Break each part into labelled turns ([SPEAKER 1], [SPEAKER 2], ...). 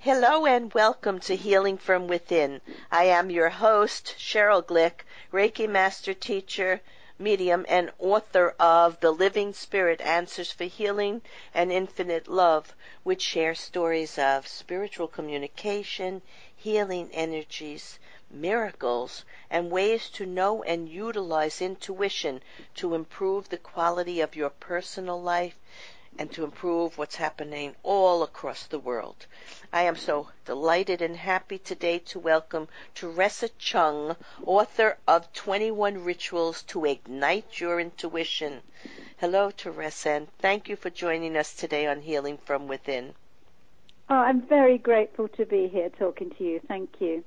[SPEAKER 1] Hello and welcome to Healing from Within. I am your host, Sheryl Glick, Reiki Master, teacher, medium, and author of The Living Spirit Answers for Healing and Infinite Love, which shares stories of spiritual communication, healing energies, miracles, and ways to know and utilize intuition to improve the quality of your personal life and to improve what's happening all across the world. I am so delighted and happy today to welcome Theresa Cheung, author of 21 Rituals to Ignite Your Intuition. Hello, Theresa, and thank you for joining us today on Healing from Within.
[SPEAKER 2] Oh, I'm very grateful to be here talking to you. Thank you.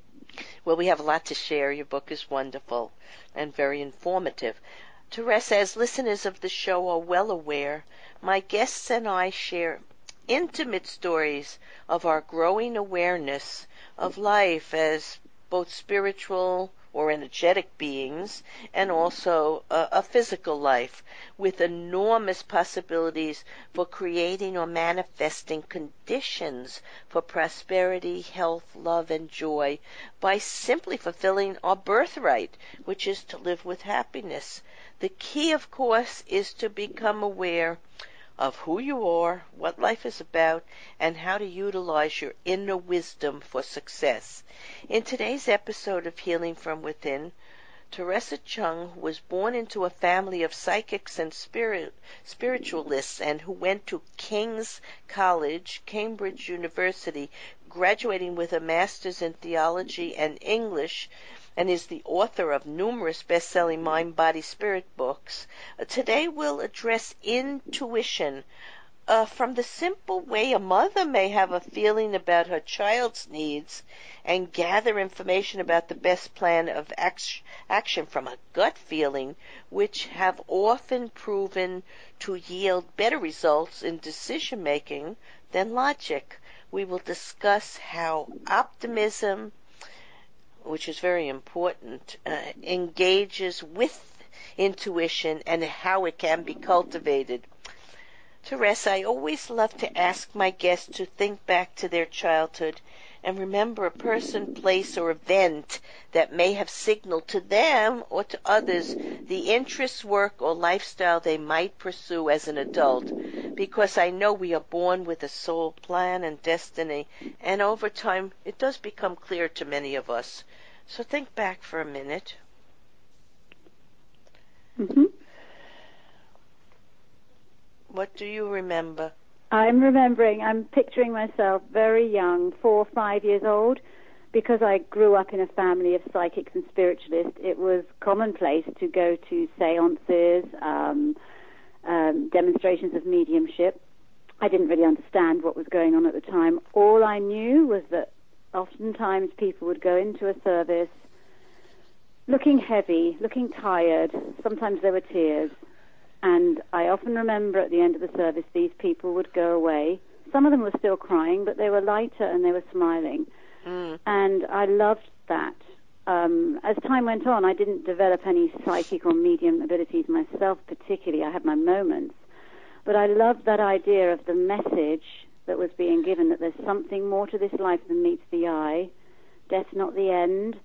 [SPEAKER 1] Well, we have a lot to share. Your book is wonderful and very informative. Theresa, as listeners of the show are well aware, my guests and I share intimate stories of our growing awareness of life as both spiritual or energetic beings and also a physical life with enormous possibilities for creating or manifesting conditions for prosperity, health, love, and joy by simply fulfilling our birthright, which is to live with happiness. The key, of course, is to become aware of who you are, what life is about, and how to utilize your inner wisdom for success. In today's episode of Healing from Within, Theresa Cheung was born into a family of psychics and spiritualists and who went to King's College, Cambridge University, graduating with a master's in theology and English, and is the author of numerous best-selling mind, body, spirit books. Today we'll address intuition from the simple way a mother may have a feeling about her child's needs and gather information about the best plan of action from a gut feeling, which have often proven to yield better results in decision-making than logic. We will discuss how optimism, which is very important, engages with intuition and how it can be cultivated. Theresa, I always love to ask my guests to think back to their childhood and remember a person, place, or event that may have signaled to them or to others the interests, work, or lifestyle they might pursue as an adult, because I know we are born with a soul plan and destiny, and over time it does become clear to many of us. So think back for a minute.
[SPEAKER 2] Mm-hmm.
[SPEAKER 1] What do you remember?
[SPEAKER 2] I'm picturing myself very young, 4 or 5 years old, because I grew up in a family of psychics and spiritualists. It was commonplace to go to seances, demonstrations of mediumship. I didn't really understand what was going on at the time. All I knew was that oftentimes people would go into a service looking heavy, looking tired. Sometimes there were tears. And I often remember at the end of the service, these people would go away. Some of them were still crying, but they were lighter and they were smiling. And I loved that. As time went on, I didn't develop any psychic or medium abilities myself particularly. I had my moments. But I loved that idea of the message that was being given, that there's something more to this life than meets the eye. Death's not the end.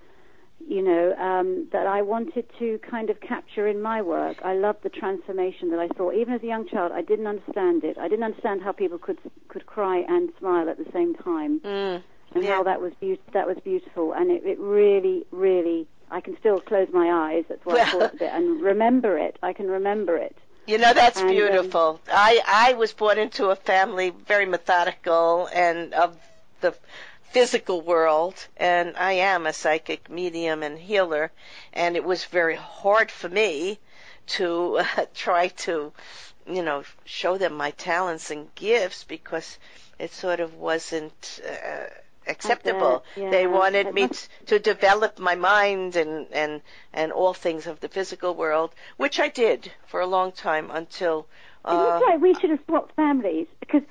[SPEAKER 2] That I wanted to kind of capture in my work. I loved the transformation that I saw. Even as a young child, I didn't understand it. I didn't understand how people could cry and smile at the same time, how that was beautiful. And it really, really, I can still close my eyes. That's why I thought of it and remember it. I can remember it.
[SPEAKER 1] That's beautiful. I was born into a family very methodical and of the physical world, and I am a psychic medium and healer, and it was very hard for me to try to, show them my talents and gifts because it sort of wasn't acceptable. They wanted me to develop my mind and all things of the physical world, which I did for a long time until
[SPEAKER 2] it looks like we should have swapped families because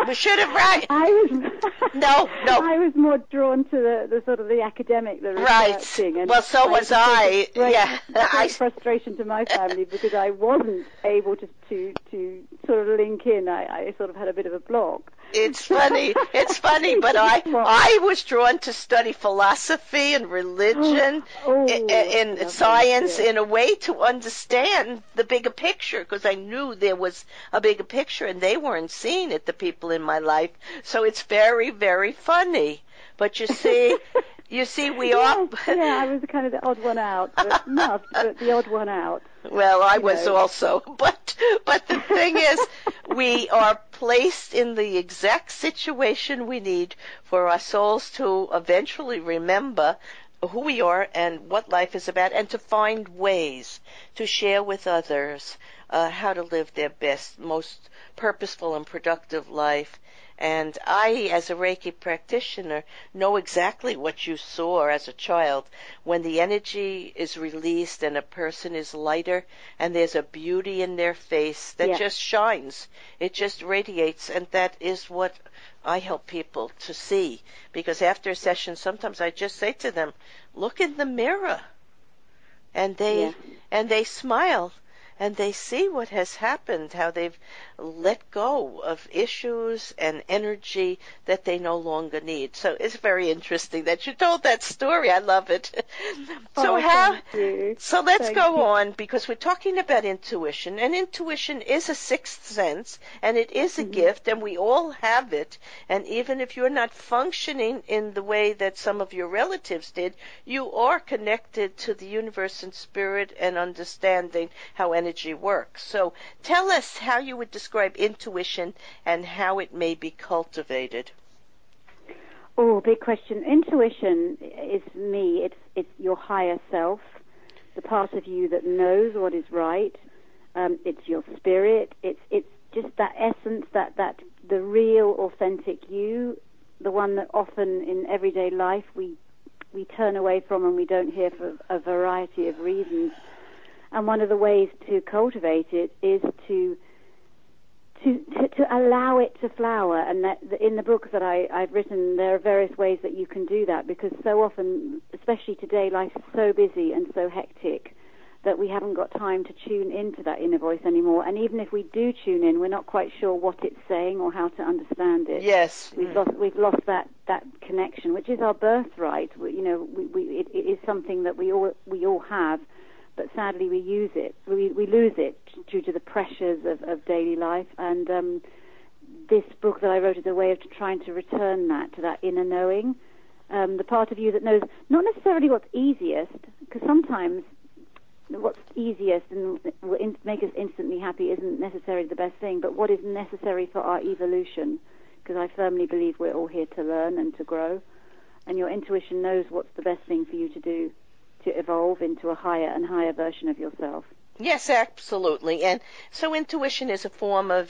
[SPEAKER 1] we should have, right? No.
[SPEAKER 2] I was more drawn to the sort of the academic, the researching.
[SPEAKER 1] Right. Well, so was I.
[SPEAKER 2] Great frustration to my family because I wasn't able to sort of link in. I sort of had a bit of a block.
[SPEAKER 1] It's funny. It's funny, but I was drawn to study philosophy and religion and science in a way to understand the bigger picture, because I knew there was a bigger picture and they weren't seeing it, the people in my life. So it's very, very funny. But you see, we are.
[SPEAKER 2] Yeah, I was kind of the odd one out, but not the odd one out.
[SPEAKER 1] Well, I was also, but the thing is, we are placed in the exact situation we need for our souls to eventually remember who we are and what life is about, and to find ways to share with others how to live their best, most purposeful and productive life. And I, as a Reiki practitioner, know exactly what you saw as a child. When the energy is released and a person is lighter and there's a beauty in their face that just shines. It just radiates, and that is what I help people to see. Because after a session, sometimes I just say to them, look in the mirror. And they smile. And they see what has happened, how they've let go of issues and energy that they no longer need. So it's very interesting that you told that story. I love it.
[SPEAKER 2] Thank you.
[SPEAKER 1] So let's go on, because we're talking about intuition, and intuition is a sixth sense, and it is a gift, and we all have it. And even if you're not functioning in the way that some of your relatives did, you are connected to the universe and spirit and understanding how energy works. So tell us how you would describe intuition and how it may be cultivated.
[SPEAKER 2] Oh, big question. Intuition is me. It's your higher self, the part of you that knows what is right. It's your spirit. It's just that essence, that the real, authentic you, the one that often in everyday life we turn away from and we don't hear for a variety of reasons. And one of the ways to cultivate it is to allow it to flower. And that in the book that I've written, there are various ways that you can do that, because so often, especially today, life is so busy and so hectic that we haven't got time to tune into that inner voice anymore. And even if we do tune in, we're not quite sure what it's saying or how to understand it.
[SPEAKER 1] Yes.
[SPEAKER 2] We've lost that connection, which is our birthright. It is something that we all have. But sadly, we lose it due to the pressures of daily life. And this book that I wrote is a way of trying to return that to that inner knowing, the part of you that knows not necessarily what's easiest, because sometimes what's easiest and will make us instantly happy isn't necessarily the best thing, but what is necessary for our evolution, because I firmly believe we're all here to learn and to grow, and your intuition knows what's the best thing for you to do to evolve into a higher and higher version of yourself.
[SPEAKER 1] Yes, absolutely. And so intuition is a form of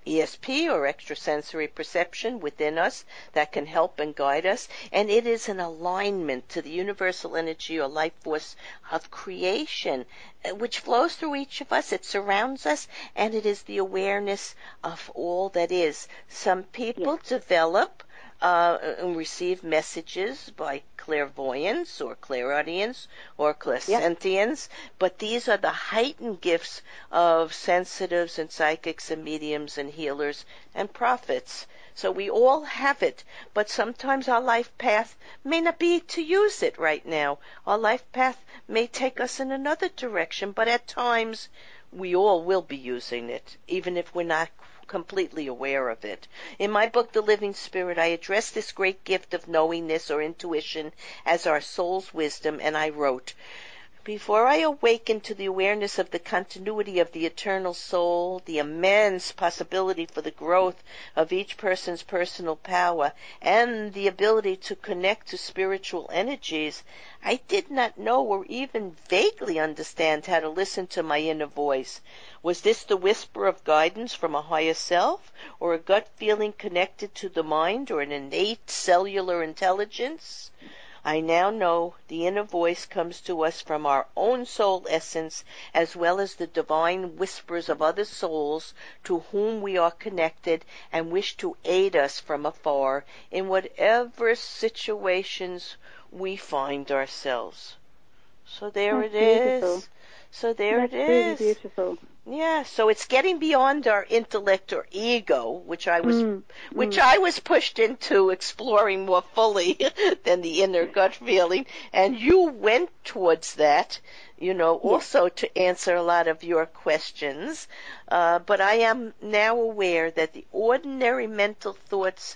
[SPEAKER 1] ESP, or extrasensory perception, within us that can help and guide us, and it is an alignment to the universal energy or life force of creation, which flows through each of us. It surrounds us, and it is the awareness of all that is. Some people develop and receive messages by clairvoyance or clairaudience or clairsentience, but these are the heightened gifts of sensitives and psychics and mediums and healers and prophets. So we all have it, but sometimes our life path may not be to use it right now. Our life path may take us in another direction, but at times we all will be using it, even if we're not completely aware of it. In my book, The Living Spirit, I address this great gift of knowingness or intuition as our soul's wisdom, and I wrote, before I awaken to the awareness of the continuity of the eternal soul, the immense possibility for the growth of each person's personal power, and the ability to connect to spiritual energies, I did not know or even vaguely understand how to listen to my inner voice. Was this the whisper of guidance from a higher self, or a gut feeling connected to the mind, or an innate cellular intelligence? I now know the inner voice comes to us from our own soul essence, as well as the divine whispers of other souls to whom we are connected and wish to aid us from afar in whatever situations we find ourselves. So there it is. So there it is.
[SPEAKER 2] Really beautiful.
[SPEAKER 1] Yeah, so it's getting beyond our intellect or ego, which I was pushed into exploring more fully than the inner gut feeling, and you went towards that, also to answer a lot of your questions. But I am now aware that the ordinary mental thoughts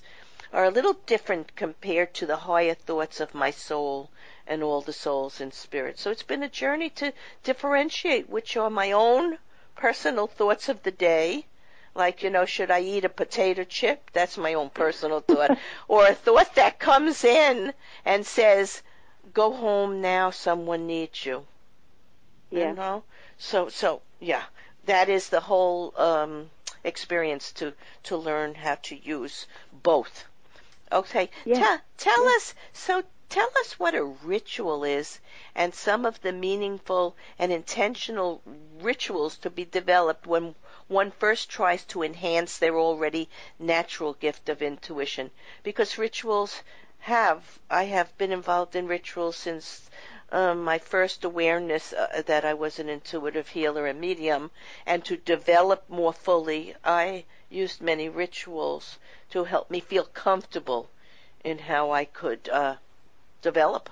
[SPEAKER 1] are a little different compared to the higher thoughts of my soul and all the souls in spirit. So it's been a journey to differentiate which are my own personal thoughts of the day, like, should I eat a potato chip? That's my own personal thought. Or a thought that comes in and says, go home now, someone needs you.
[SPEAKER 2] Yeah.
[SPEAKER 1] So, yeah, that is the whole experience to learn how to use both. Okay,
[SPEAKER 2] Yeah.
[SPEAKER 1] tell us what a ritual is and some of the meaningful and intentional rituals to be developed when one first tries to enhance their already natural gift of intuition. Because I have been involved in rituals since my first awareness that I was an intuitive healer and medium, and to develop more fully, I used many rituals to help me feel comfortable in how I could develop.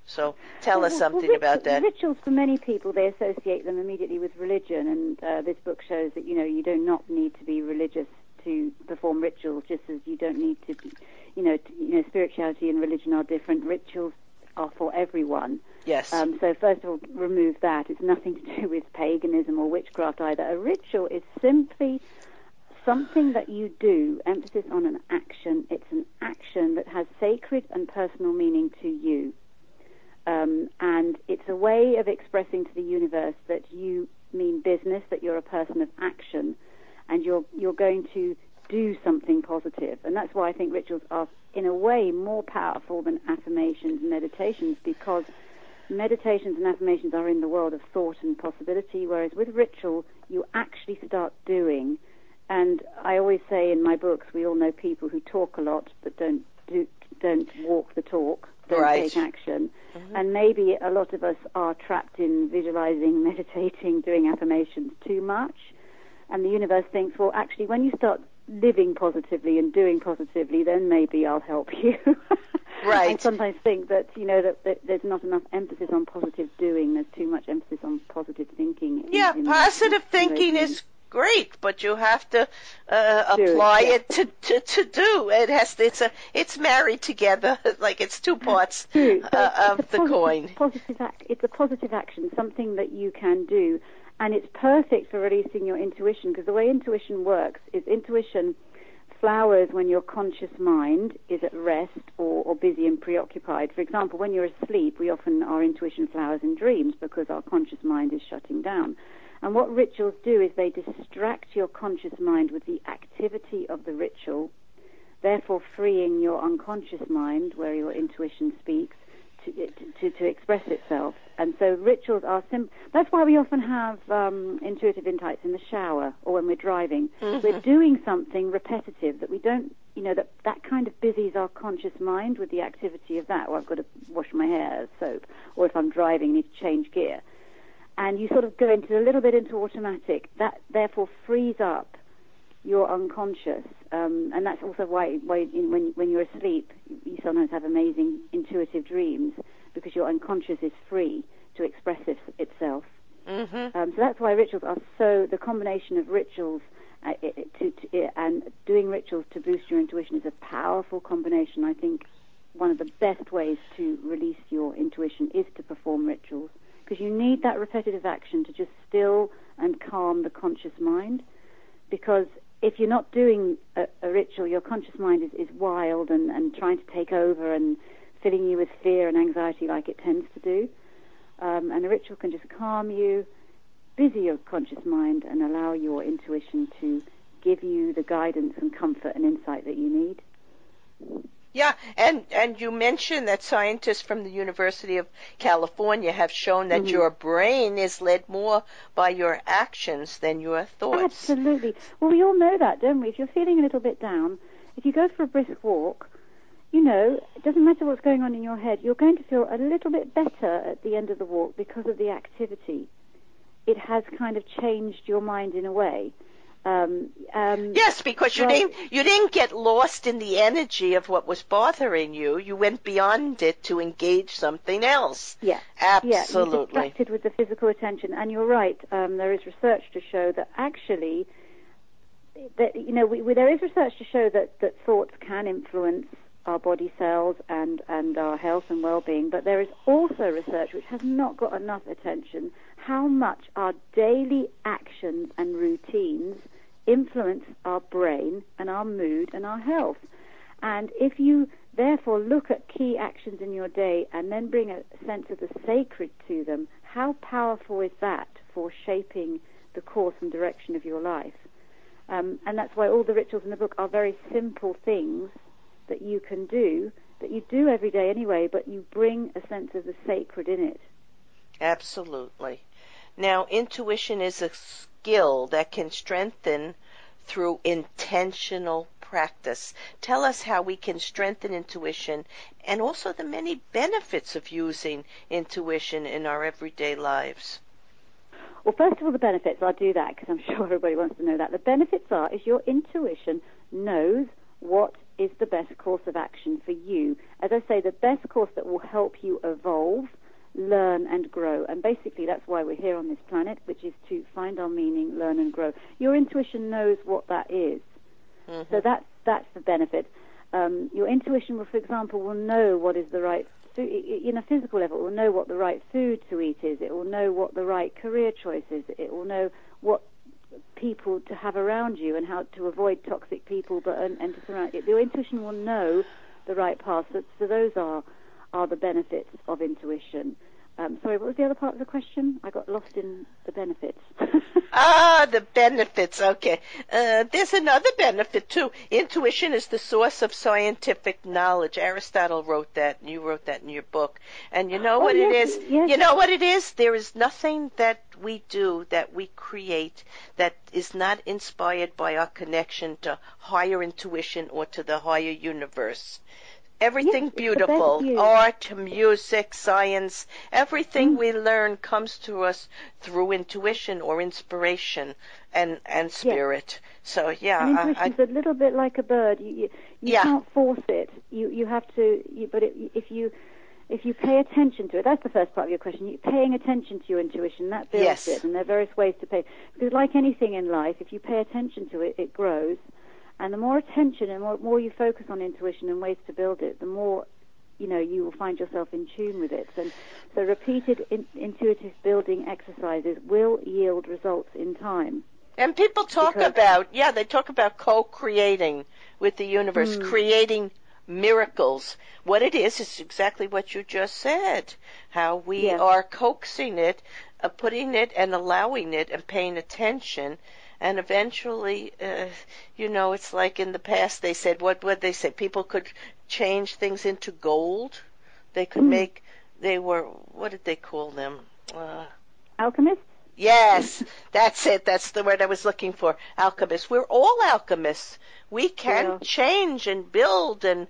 [SPEAKER 1] So tell us something about that.
[SPEAKER 2] Rituals, for many people, they associate them immediately with religion, and this book shows that, you do not need to be religious to perform rituals, just as you don't need to, spirituality and religion are different. Rituals are for everyone.
[SPEAKER 1] Yes.
[SPEAKER 2] So first of all, remove that. It's nothing to do with paganism or witchcraft either. A ritual is simply something that you do, emphasis on an action. It's an action that has sacred and personal meaning to you. And it's a way of expressing to the universe that you mean business, that you're a person of action, and you're going to do something positive. And that's why I think rituals are, in a way, more powerful than affirmations and meditations, because meditations and affirmations are in the world of thought and possibility, whereas with ritual, you actually start doing. And I always say in my books, we all know people who talk a lot but don't walk the talk, don't take action. Mm-hmm. And maybe a lot of us are trapped in visualizing, meditating, doing affirmations too much. And the universe thinks, well, actually, when you start living positively and doing positively, then maybe I'll help you.
[SPEAKER 1] Right.
[SPEAKER 2] I sometimes think that, that there's not enough emphasis on positive doing. There's too much emphasis on positive thinking.
[SPEAKER 1] Positive thinking is great, but you have to apply it to do. It's married together, like it's two parts of the coin.
[SPEAKER 2] It's a positive action, something that you can do, and it's perfect for releasing your intuition, because the way intuition works is intuition flowers when your conscious mind is at rest or busy and preoccupied. For example, when you're asleep, our intuition flowers in dreams because our conscious mind is shutting down. And what rituals do is they distract your conscious mind with the activity of the ritual, therefore freeing your unconscious mind, where your intuition speaks, to express itself. And so rituals are that's why we often have intuitive insights in the shower or when we're driving. Mm-hmm. We're doing something repetitive that we don't, that kind of busies our conscious mind with the activity of that. Or I've got to wash my hair, soap. Or if I'm driving, I need to change gear. And you sort of go a little bit into automatic. That therefore frees up your unconscious, and that's also why when you're asleep, you sometimes have amazing intuitive dreams, because your unconscious is free to express itself. Mm-hmm. So that's why rituals are the combination of rituals and doing rituals to boost your intuition is a powerful combination. I think one of the best ways to release your intuition is to perform rituals, because you need that repetitive action to just still and calm the conscious mind. Because if you're not doing a ritual, your conscious mind is wild and trying to take over and filling you with fear and anxiety like it tends to do. And a ritual can just calm you, busy your conscious mind, and allow your intuition to give you the guidance and comfort and insight that you need.
[SPEAKER 1] Yeah, and you mentioned that scientists from the University of California have shown that your brain is led more by your actions than your thoughts.
[SPEAKER 2] Absolutely. Well, we all know that, don't we? If you're feeling a little bit down, if you go for a brisk walk, it doesn't matter what's going on in your head, you're going to feel a little bit better at the end of the walk because of the activity. it has kind of changed your mind in a way.
[SPEAKER 1] Yes, because you didn't get lost in the energy of what was bothering you. You went beyond it to engage something else.
[SPEAKER 2] Yeah,
[SPEAKER 1] absolutely.
[SPEAKER 2] Yeah, you're distracted with the physical attention, and you're right. There is research to show that actually, there is research to show that thoughts can influence our body cells and our health and well-being. But there is also research which has not got enough attention, how much our daily actions and routines influence our brain and our mood and our health. And if you therefore look at key actions in your day and then bring a sense of the sacred to them, how powerful is that for shaping the course and direction of your life? And that's why all the rituals in the book are very simple things that you can do, that you do every day anyway, but you bring a sense of the sacred in it.
[SPEAKER 1] Absolutely. Now, intuition is a skill that can strengthen through intentional practice. Tell us how we can strengthen intuition and also the many benefits of using intuition in our everyday lives.
[SPEAKER 2] Well, first of all, the benefits, I'll do that because I'm sure everybody wants to know that. The benefits is your intuition knows what is the best course of action for you. As I say, the best course that will help you evolve, learn and grow. And basically that's why we're here on this planet, which is to find our meaning, learn and grow. Your intuition knows what that is. Mm-hmm. So that's the benefit. Your intuition will, for example, will know what is the right food. In a physical level, it will know what the right food to eat is. It will know what the right career choice is. It will know what people to have around you and how to avoid toxic people and to surround it. Your intuition will know the right path. So those are the benefits of intuition. Sorry, what was the other part of the question? I got lost in the benefits.
[SPEAKER 1] The benefits. Okay. There's another benefit, too. Intuition is the source of scientific knowledge. Aristotle wrote that, and you wrote that in your book. And you know what it is?
[SPEAKER 2] Yes.
[SPEAKER 1] You know what it is? There is nothing that we do, that we create, that is not inspired by our connection to higher intuition or to the higher universe. Everything beautiful, art, music, science, everything we learn comes to us through intuition or inspiration and spirit. So, yeah.
[SPEAKER 2] And intuition's a little bit like a bird. You can't force it. You have to, but if you pay attention to it, that's the first part of your question. You're paying attention to your intuition, that builds it. And there are various ways to pay. Because like anything in life, if you pay attention to it, it grows. And the more attention and more you focus on intuition and ways to build it, the more, you will find yourself in tune with it. And so repeated intuitive building exercises will yield results in time.
[SPEAKER 1] And people talk about co-creating with the universe, creating miracles. What it is exactly what you just said, how we are coaxing it, putting it and allowing it and paying attention. And eventually, it's like in the past they said, what would they say? People could change things into gold. They could what did they call them?
[SPEAKER 2] Alchemists?
[SPEAKER 1] Yes, that's it. That's the word I was looking for. Alchemists. We're all alchemists. We can change and build and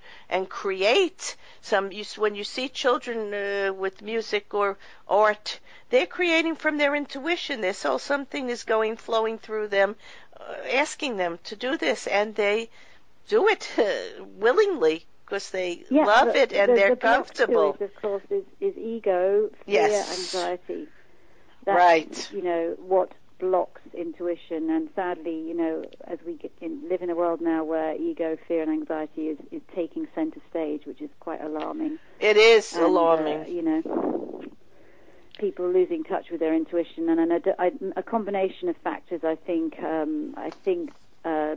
[SPEAKER 1] create. When you see children with music or art, they're creating from their intuition. They saw something is flowing through them, asking them to do this, and they do it willingly because they love it and they're comfortable.
[SPEAKER 2] The block to it, of course, is ego, fear, anxiety. That's,
[SPEAKER 1] right.
[SPEAKER 2] What blocks intuition, and sadly, as we live in a world now where ego, fear, and anxiety is taking center stage, which is quite alarming.
[SPEAKER 1] It is alarming.
[SPEAKER 2] People losing touch with their intuition, and a combination of factors. I think a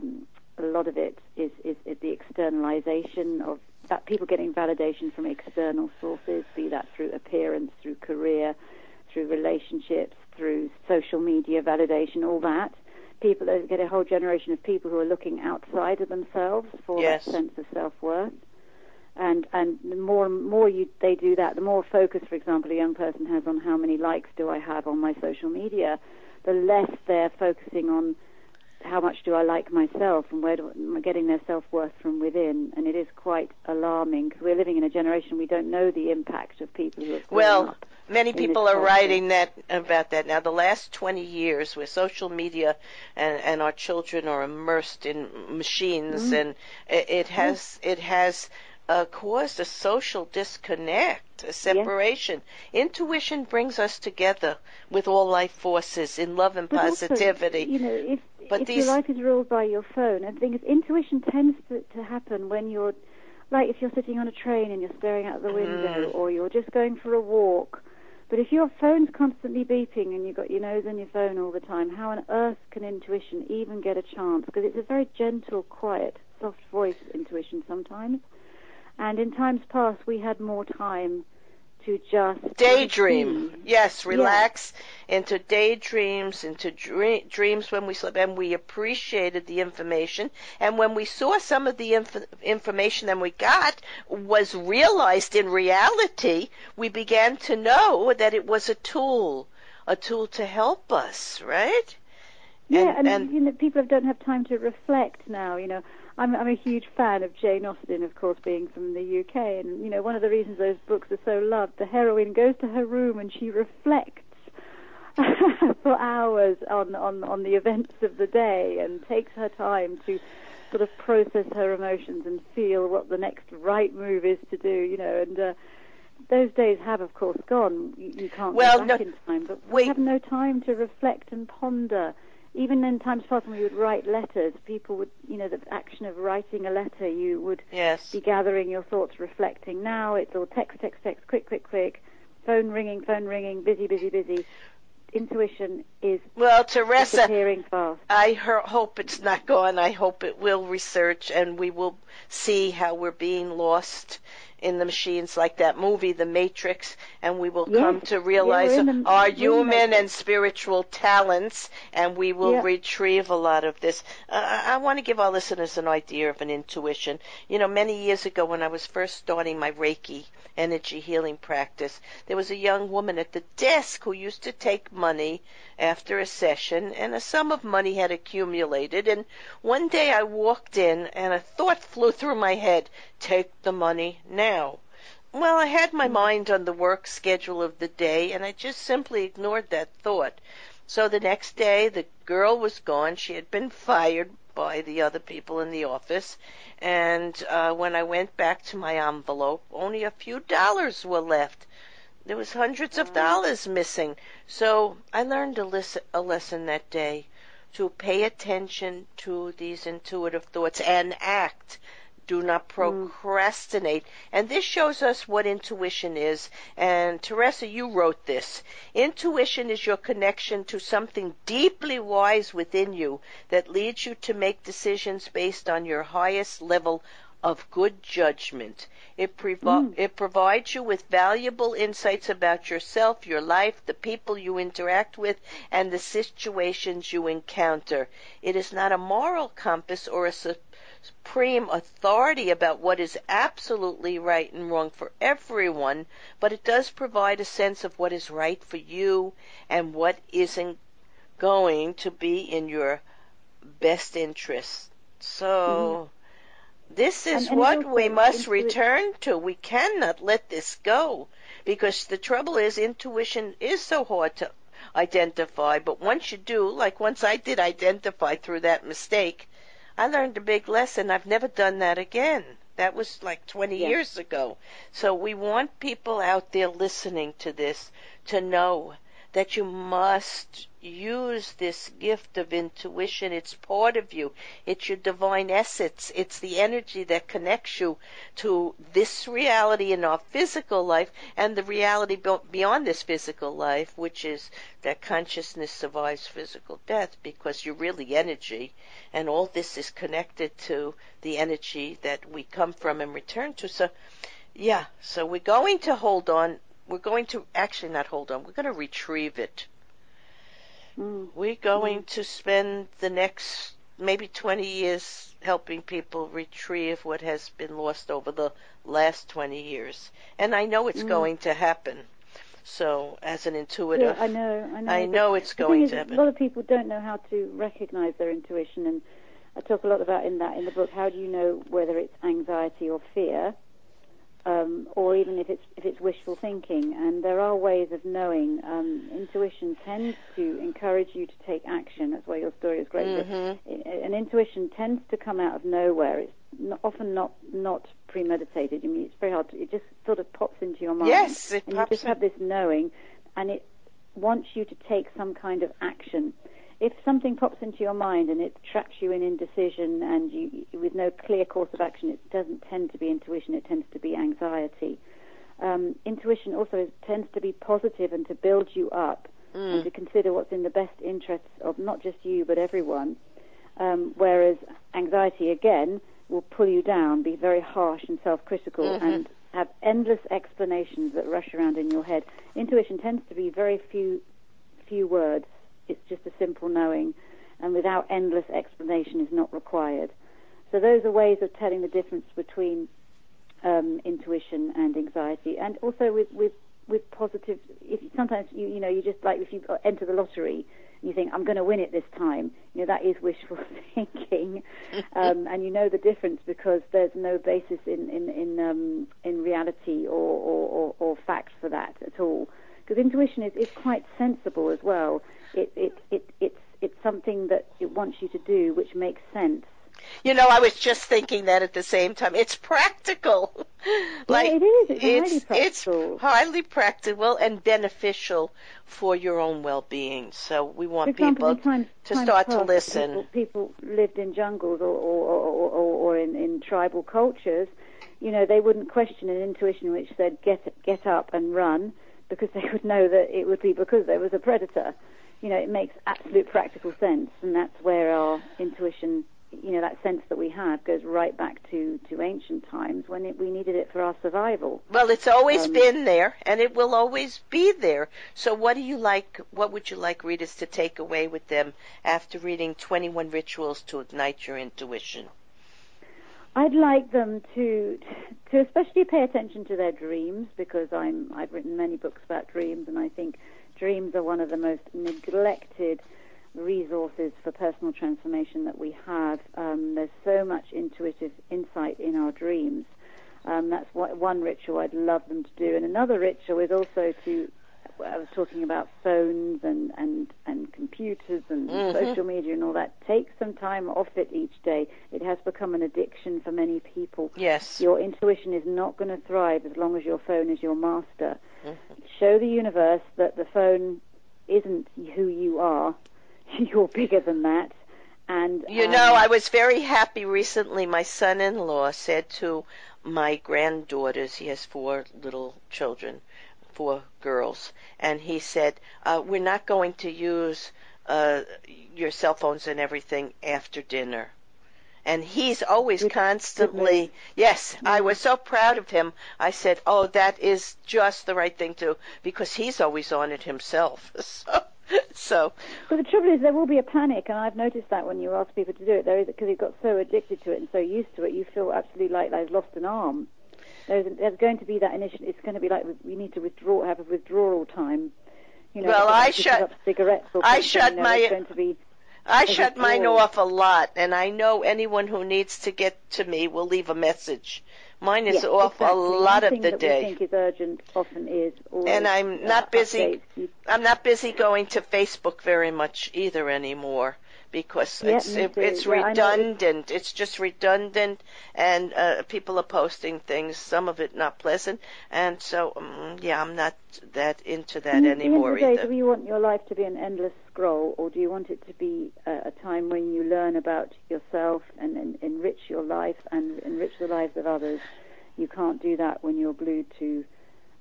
[SPEAKER 2] lot of it is the externalization of that. People getting validation from external sources, be that through appearance, through career, through relationships, through social media validation, all that. People get a whole generation of people who are looking outside of themselves for that sense of self-worth. And the more they do that, the more focus, for example, a young person has on how many likes do I have on my social media, the less they're focusing on how much do I like myself and where am I getting their self-worth from within. And it is quite alarming because we're living in a generation we don't know the impact of people who have grown up.
[SPEAKER 1] Many
[SPEAKER 2] in this
[SPEAKER 1] people are
[SPEAKER 2] culture.
[SPEAKER 1] writing that about that now. The last 20 years, where social media and our children are immersed in machines, and it has caused a social disconnect, a separation. Intuition brings us together with all life forces in love and positivity.
[SPEAKER 2] Also, you know, if your life is ruled by your phone, and the thing is, intuition tends to happen when you're, like if you're sitting on a train and you're staring out the window, or you're just going for a walk. But if your phone's constantly beeping and you've got your nose on your phone all the time, how on earth can intuition even get a chance? Because it's a very gentle, quiet, soft voice intuition sometimes. And in times past, we had more time to just
[SPEAKER 1] daydream. Yes, relax into daydreams, into dreams when we slept, and we appreciated the information. And when we saw some of the information that we got was realized in reality, we began to know that it was a tool to help us, right?
[SPEAKER 2] Yeah, and you know, people don't have time to reflect now. You know, I'm a huge fan of Jane Austen, of course, being from the UK, and you know, one of the reasons those books are so loved, the heroine goes to her room and she reflects for hours on the events of the day, and takes her time to sort of process her emotions and feel what the next right move is to do. You know, and those days have, of course, gone. You can't go back in time, but we have no time to reflect and ponder. Even in times past when we would write letters, people would, you know, the action of writing a letter, you would be gathering your thoughts, reflecting. Now it's all text, quick, phone ringing, busy. Intuition is disappearing fast.
[SPEAKER 1] I hope it's not gone. I hope it will research, and we will see how we're being lost in the machines, like that movie, The Matrix, and we will come to realize our human and spiritual talents, and we will retrieve a lot of this. I want to give our listeners an idea of an intuition. You know, many years ago when I was first starting my Reiki energy healing practice, there was a young woman at the desk who used to take money after a session, and a sum of money had accumulated, and one day I walked in and a thought flew through my head: take the money now. Well, I had my mind on the work schedule of the day, and I just simply ignored that thought. So the next day the girl was gone. She had been fired by the other people in the office, and when I went back to my envelope, only a few dollars were left. There was hundreds of dollars missing. So I learned a lesson that day, to pay attention to these intuitive thoughts and act. Do not procrastinate. And this shows us what intuition is. And Theresa, you wrote this. Intuition is your connection to something deeply wise within you that leads you to make decisions based on your highest level of good judgment. It provides you with valuable insights about yourself, your life, the people you interact with, and the situations you encounter. It is not a moral compass or a supreme authority about what is absolutely right and wrong for everyone, but it does provide a sense of what is right for you and what isn't going to be in your best interest. So this is what we must return to. We cannot let this go, because the trouble is intuition is so hard to identify, but once you do, like once I did identify through that mistake, I learned a big lesson. I've never done that again. That was like 20 years ago. So we want people out there listening to this to know that you must use this gift of intuition. It's part of you. It's your divine essence. It's the energy that connects you to this reality in our physical life and the reality beyond this physical life, which is that consciousness survives physical death, because you're really energy, and all this is connected to the energy that we come from and return to. So we're going to hold on. We're going to actually not hold on. We're going to retrieve it. We're going to spend the next maybe 20 years helping people retrieve what has been lost over the last 20 years. And I know it's going to happen. So as an intuitive,
[SPEAKER 2] I know it's going to happen. A lot of people don't know how to recognize their intuition, and I talk a lot about in the book. How do you know whether it's anxiety or fear? or even if it's wishful thinking. And there are ways of knowing. Intuition tends to encourage you to take action. That's why your story is great.
[SPEAKER 1] Mm-hmm.
[SPEAKER 2] And intuition tends to come out of nowhere. It's often not premeditated. I mean, it's very hard. It just sort of pops into your mind.
[SPEAKER 1] Yes, it
[SPEAKER 2] and
[SPEAKER 1] pops.
[SPEAKER 2] You just have this knowing, and it wants you to take some kind of action. If something pops into your mind and it traps you in indecision and you with no clear course of action, it doesn't tend to be intuition. It tends to be anxiety. Intuition also tends to be positive and to build you up and to consider what's in the best interests of not just you but everyone. Whereas anxiety, again, will pull you down, be very harsh and self-critical, and have endless explanations that rush around in your head. Intuition tends to be very few words. It's just a simple knowing, and without endless explanation is not required. So those are ways of telling the difference between intuition and anxiety, and also with positive. Sometimes you just like if you enter the lottery and you think I'm going to win it this time, that is wishful thinking, and you know the difference because there's no basis in reality or fact for that at all. Because intuition is quite sensible as well. It's something that it wants you to do, which makes sense.
[SPEAKER 1] I was just thinking that at the same time. It's practical.
[SPEAKER 2] It is. It's highly practical.
[SPEAKER 1] It's highly practical and beneficial for your own well-being. So we want people to start to listen.
[SPEAKER 2] People lived in jungles or in tribal cultures. They wouldn't question an intuition which said get up and run, because they would know that it would be because there was a predator. It makes absolute practical sense, and that's where our intuition, that sense that we have, goes right back to ancient times when we needed it for our survival.
[SPEAKER 1] Well, it's always been there, and it will always be there. So what would you like readers to take away with them after reading 21 Rituals to Ignite Your Intuition?
[SPEAKER 2] I'd like them to especially pay attention to their dreams, because I've written many books about dreams, and I think dreams are one of the most neglected resources for personal transformation that we have. There's so much intuitive insight in our dreams. That's one ritual I'd love them to do. And another ritual is also I was talking about phones and computers and social media and all that. Take some time off it each day. It has become an addiction for many people.
[SPEAKER 1] Yes.
[SPEAKER 2] Your intuition is not going to thrive as long as your phone is your master. Show the universe that the phone isn't who you are. You're bigger than that. And
[SPEAKER 1] I was very happy recently. My son-in-law said to my granddaughters, he has 4 little children, 4 girls, and he said, we're not going to use your cell phones and everything after dinner. And he's always constantly, yes, I was so proud of him. I said, that is just the right thing to do, because he's always on it himself. So.
[SPEAKER 2] But the trouble is, there will be a panic, and I've noticed that when you ask people to do it, there is, because you've got so addicted to it and so used to it, you feel absolutely like they've lost an arm. There's going to be that initial. It's going to be like we need to have a withdrawal time.
[SPEAKER 1] Well, I shut mine off a lot, and I know anyone who needs to get to me will leave a message. Mine is off a lot of the day.
[SPEAKER 2] One thing that we think is urgent often is always,
[SPEAKER 1] and I'm not busy. I'm not busy going to Facebook very much either anymore, because it's redundant. It's just redundant, and people are posting things, some of it not pleasant, and so I'm not that into that anymore
[SPEAKER 2] at the end of the day,
[SPEAKER 1] either.
[SPEAKER 2] do you want your life to be an endless scroll, or do you want it to be a time when you learn about yourself and enrich your life and enrich the lives of others? You can't do that when you're glued to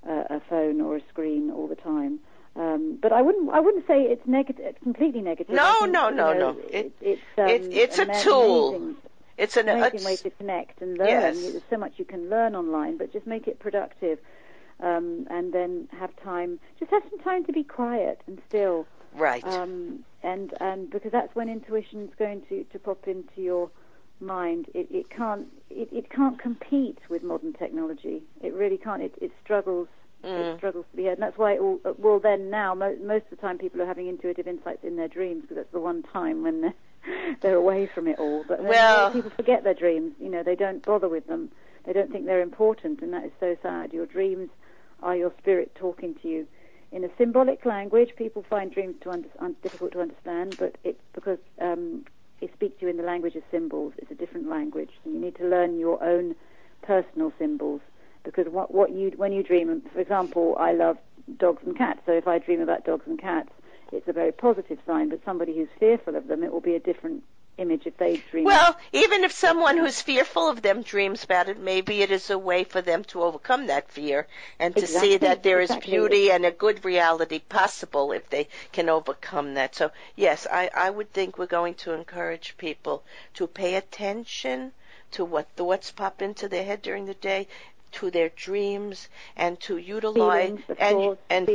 [SPEAKER 2] a phone or a screen all the time. But I wouldn't say it's negative, completely negative.
[SPEAKER 1] No.
[SPEAKER 2] It's
[SPEAKER 1] a tool. It's an
[SPEAKER 2] amazing way to connect and learn.
[SPEAKER 1] Yes.
[SPEAKER 2] There's so much you can learn online, but just make it productive, and then have time. Just have some time to be quiet and still.
[SPEAKER 1] Right.
[SPEAKER 2] And because that's when intuition's going to pop into your mind. It can't compete with modern technology. It really can't. It struggles. It struggles to be heard, and that's why most of the time people are having intuitive insights in their dreams, because that's the one time when they're away from it all. But people forget their dreams. They don't bother with them. They don't think they're important, and that is so sad. Your dreams are your spirit talking to you. In a symbolic language, people find dreams difficult to understand, but it's because it speaks to you in the language of symbols. It's a different language, and you need to learn your own personal symbols. Because when you dream, for example, I love dogs and cats, so if I dream about dogs and cats, it's a very positive sign, but somebody who's fearful of them, it will be a different image if they dream.
[SPEAKER 1] Well, even if someone who's fearful of them dreams about it, maybe it is a way for them to overcome that fear and to see that there is beauty and a good reality possible if they can overcome that. So, yes, I would think we're going to encourage people to pay attention to what thoughts pop into their head during the day, to their dreams, and to utilize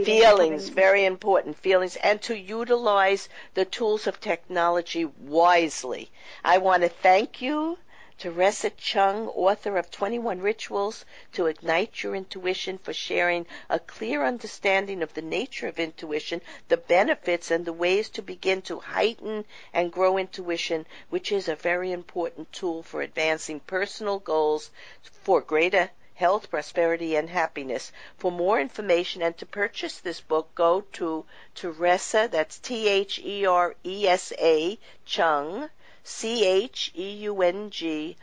[SPEAKER 1] feelings, very important, feelings, and to utilize the tools of technology wisely. I want to thank you, Theresa Cheung, author of 21 Rituals to Ignite Your Intuition, for sharing a clear understanding of the nature of intuition, the benefits, and the ways to begin to heighten and grow intuition, which is a very important tool for advancing personal goals for greater health, prosperity, and happiness. For more information and to purchase this book, go to Theresa, that's Theresa, Cheung, CHEUNG.com.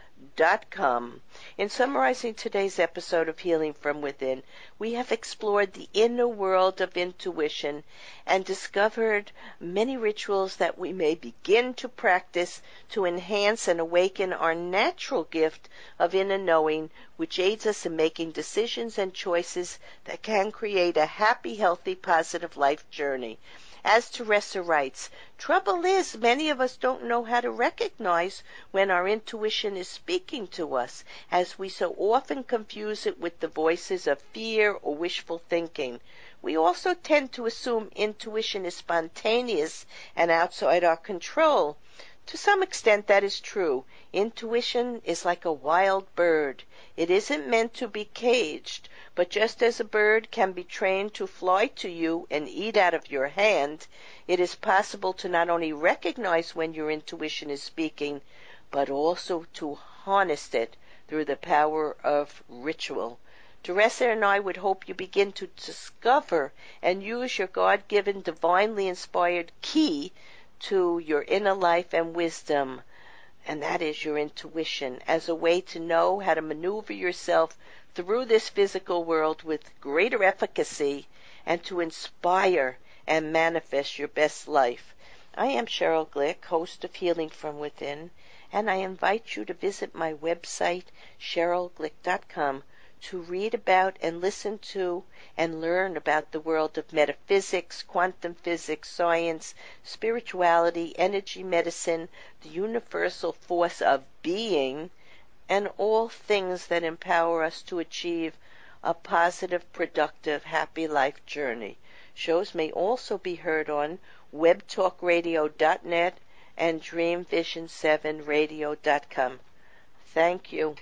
[SPEAKER 1] In summarizing today's episode of Healing from Within, we have explored the inner world of intuition and discovered many rituals that we may begin to practice to enhance and awaken our natural gift of inner knowing, which aids us in making decisions and choices that can create a happy, healthy, positive life journey. As Theresa writes, trouble is many of us don't know how to recognize when our intuition is speaking to us, as we so often confuse it with the voices of fear or wishful thinking. We also tend to assume intuition is spontaneous and outside our control. To some extent, that is true. Intuition is like a wild bird. It isn't meant to be caged, but just as a bird can be trained to fly to you and eat out of your hand, it is possible to not only recognize when your intuition is speaking, but also to harness it through the power of ritual. Theresa and I would hope you begin to discover and use your God-given, divinely inspired key to your inner life and wisdom, and that is your intuition, as a way to know how to maneuver yourself through this physical world with greater efficacy and to inspire and manifest your best life. I am Sheryl Glick, host of Healing from Within, and I invite you to visit my website, SherylGlick.com, to read about and listen to and learn about the world of metaphysics, quantum physics, science, spirituality, energy medicine, the universal force of being, and all things that empower us to achieve a positive, productive, happy life journey. Shows may also be heard on webtalkradio.net and dreamvision7radio.com. Thank you.